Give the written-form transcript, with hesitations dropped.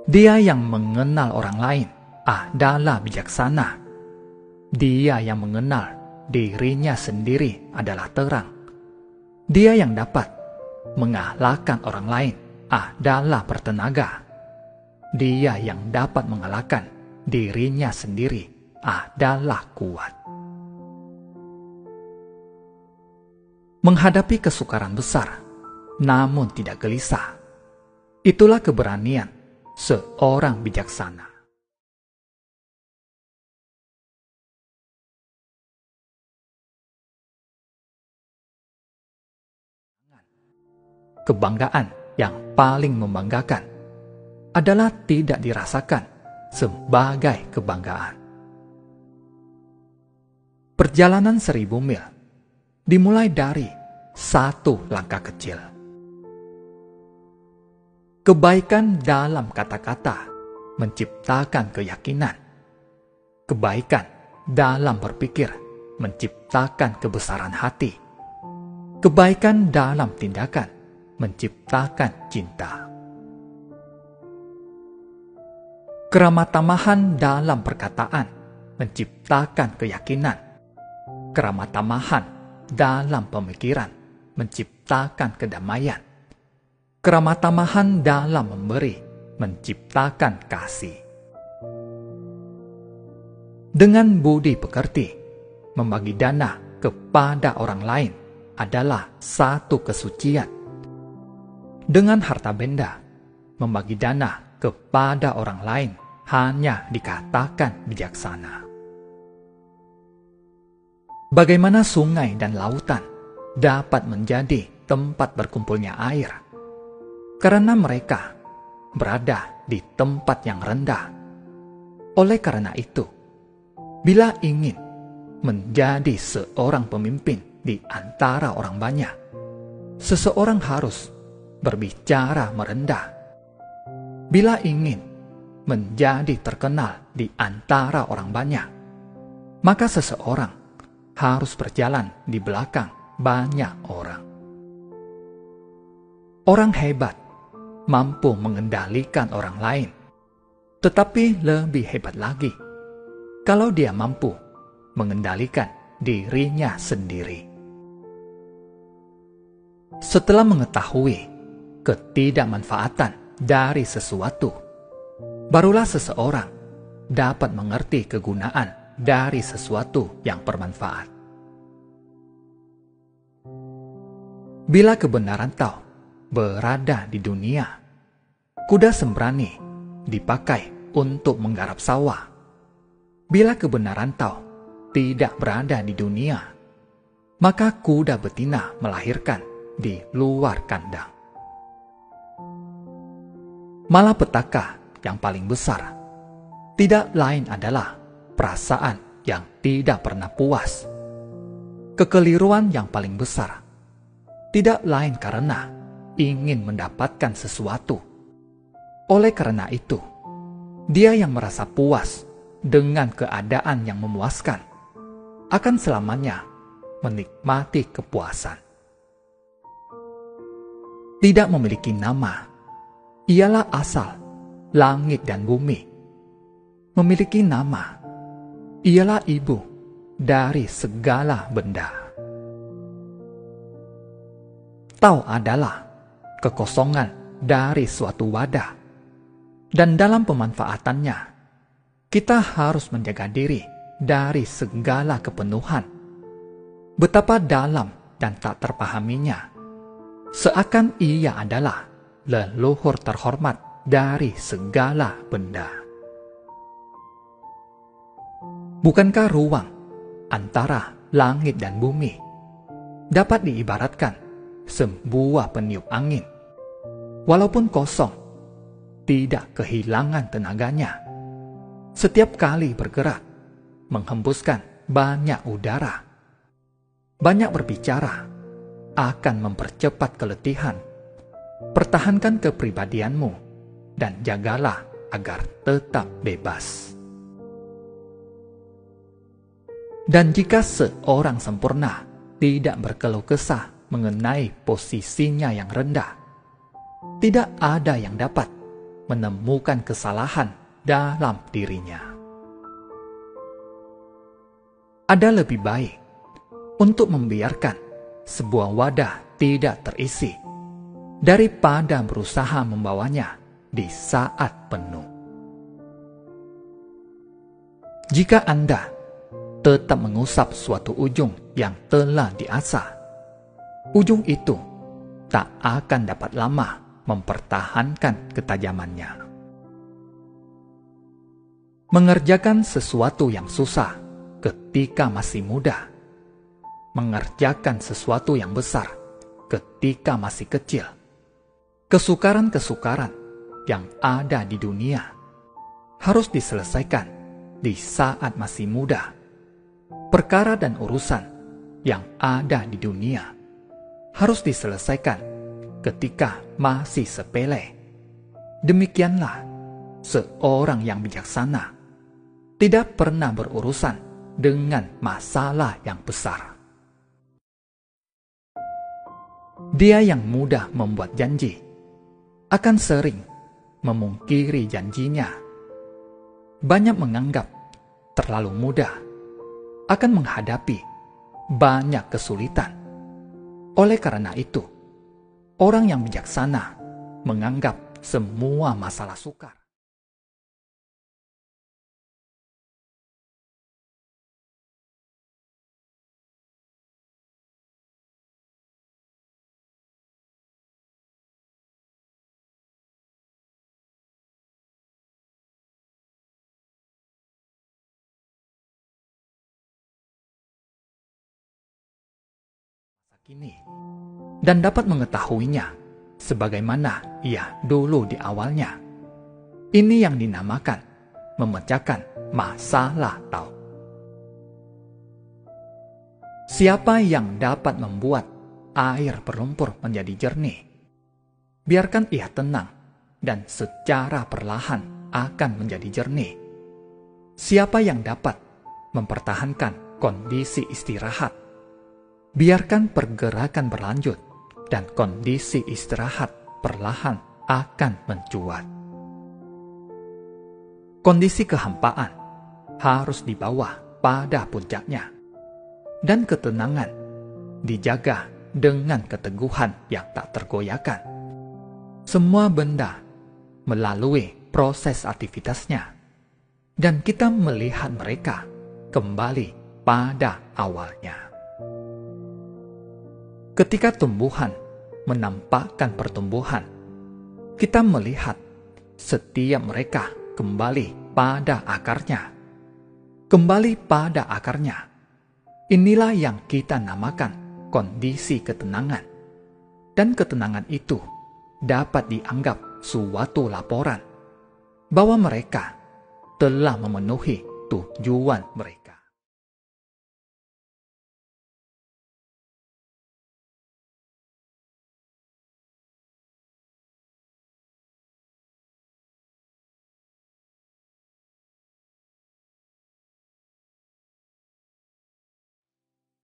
Dia yang mengenal orang lain adalah bijaksana. Dia yang mengenal dirinya sendiri adalah terang. Dia yang dapat mengalahkan orang lain adalah bertenaga. Dia yang dapat mengalahkan dirinya sendiri adalah kuat. Menghadapi kesukaran besar, namun tidak gelisah, itulah keberanian seorang bijaksana. Kebanggaan yang paling membanggakan adalah tidak dirasakan sebagai kebanggaan. Perjalanan 1000 mil dimulai dari satu langkah kecil. Kebaikan dalam kata-kata menciptakan keyakinan. Kebaikan dalam berpikir menciptakan kebesaran hati. Kebaikan dalam tindakan menciptakan cinta. Keramatamahan dalam perkataan menciptakan keyakinan. Keramatamahan dalam pemikiran menciptakan kedamaian. Keramatamahan dalam memberi menciptakan kasih. Dengan budi pekerti, membagi dana kepada orang lain adalah satu kesucian. Dengan harta benda, membagi dana kepada orang lain hanya dikatakan bijaksana. Bagaimana sungai dan lautan dapat menjadi tempat berkumpulnya air? Karena mereka berada di tempat yang rendah. Oleh karena itu, bila ingin menjadi seorang pemimpin di antara orang banyak, seseorang harus berbicara merendah. Bila ingin menjadi terkenal di antara orang banyak, maka seseorang harus berjalan di belakang banyak orang. Orang hebat mampu mengendalikan orang lain, tetapi lebih hebat lagi kalau dia mampu mengendalikan dirinya sendiri. Setelah mengetahui ketidakmanfaatan dari sesuatu, barulah seseorang dapat mengerti kegunaan dari sesuatu yang bermanfaat. Bila kebenaran tahu berada di dunia, kuda sembrani dipakai untuk menggarap sawah. Bila kebenaran tahu tidak berada di dunia, maka kuda betina melahirkan di luar kandang. Malapetaka yang paling besar tidak lain adalah perasaan yang tidak pernah puas. Kekeliruan yang paling besar tidak lain karena ingin mendapatkan sesuatu. Oleh karena itu, dia yang merasa puas dengan keadaan yang memuaskan akan selamanya menikmati kepuasan. Tidak memiliki nama ialah asal langit dan bumi. Memiliki nama ialah ibu dari segala benda. Tahu adalah kekosongan dari suatu wadah, dan dalam pemanfaatannya kita harus menjaga diri dari segala kepenuhan. Betapa dalam dan tak terpahaminya, seakan ia adalah leluhur terhormat dari segala benda. Bukankah ruang antara langit dan bumi dapat diibaratkan sebuah peniup angin? Walaupun kosong, tidak kehilangan tenaganya. Setiap kali bergerak, menghembuskan banyak udara. Banyak berbicara akan mempercepat keletihan. Pertahankan kepribadianmu dan jagalah agar tetap bebas. Dan jika seorang sempurna tidak berkeluh kesah mengenai posisinya yang rendah, tidak ada yang dapat menemukan kesalahan dalam dirinya. Ada lebih baik untuk membiarkan sebuah wadah tidak terisi daripada berusaha membawanya di saat penuh. Jika Anda tetap mengusap suatu ujung yang telah diasah, ujung itu tak akan dapat lama mempertahankan ketajamannya. Mengerjakan sesuatu yang susah ketika masih muda, mengerjakan sesuatu yang besar ketika masih kecil, kesukaran-kesukaran yang ada di dunia harus diselesaikan di saat masih muda. Perkara dan urusan yang ada di dunia harus diselesaikan ketika masih sepele. Demikianlah seorang yang bijaksana tidak pernah berurusan dengan masalah yang besar. Dia yang mudah membuat janji akan sering memungkiri janjinya. Banyak menganggap terlalu mudah akan menghadapi banyak kesulitan. Oleh karena itu, orang yang bijaksana menganggap semua masalah sukar. Kini, dan dapat mengetahuinya sebagaimana ia dulu di awalnya. Ini yang dinamakan memecahkan masalah tahu. Siapa yang dapat membuat air berlumpur menjadi jernih? Biarkan ia tenang dan secara perlahan akan menjadi jernih. Siapa yang dapat mempertahankan kondisi istirahat? Biarkan pergerakan berlanjut dan kondisi istirahat perlahan akan mencuat. Kondisi kehampaan harus dibawa pada puncaknya, dan ketenangan dijaga dengan keteguhan yang tak tergoyahkan. Semua benda melalui proses aktivitasnya, dan kita melihat mereka kembali pada awalnya. Ketika tumbuhan menampakkan pertumbuhan, kita melihat setiap mereka kembali pada akarnya. Kembali pada akarnya. Inilah yang kita namakan kondisi ketenangan. Dan ketenangan itu dapat dianggap suatu laporan bahwa mereka telah memenuhi tujuan mereka.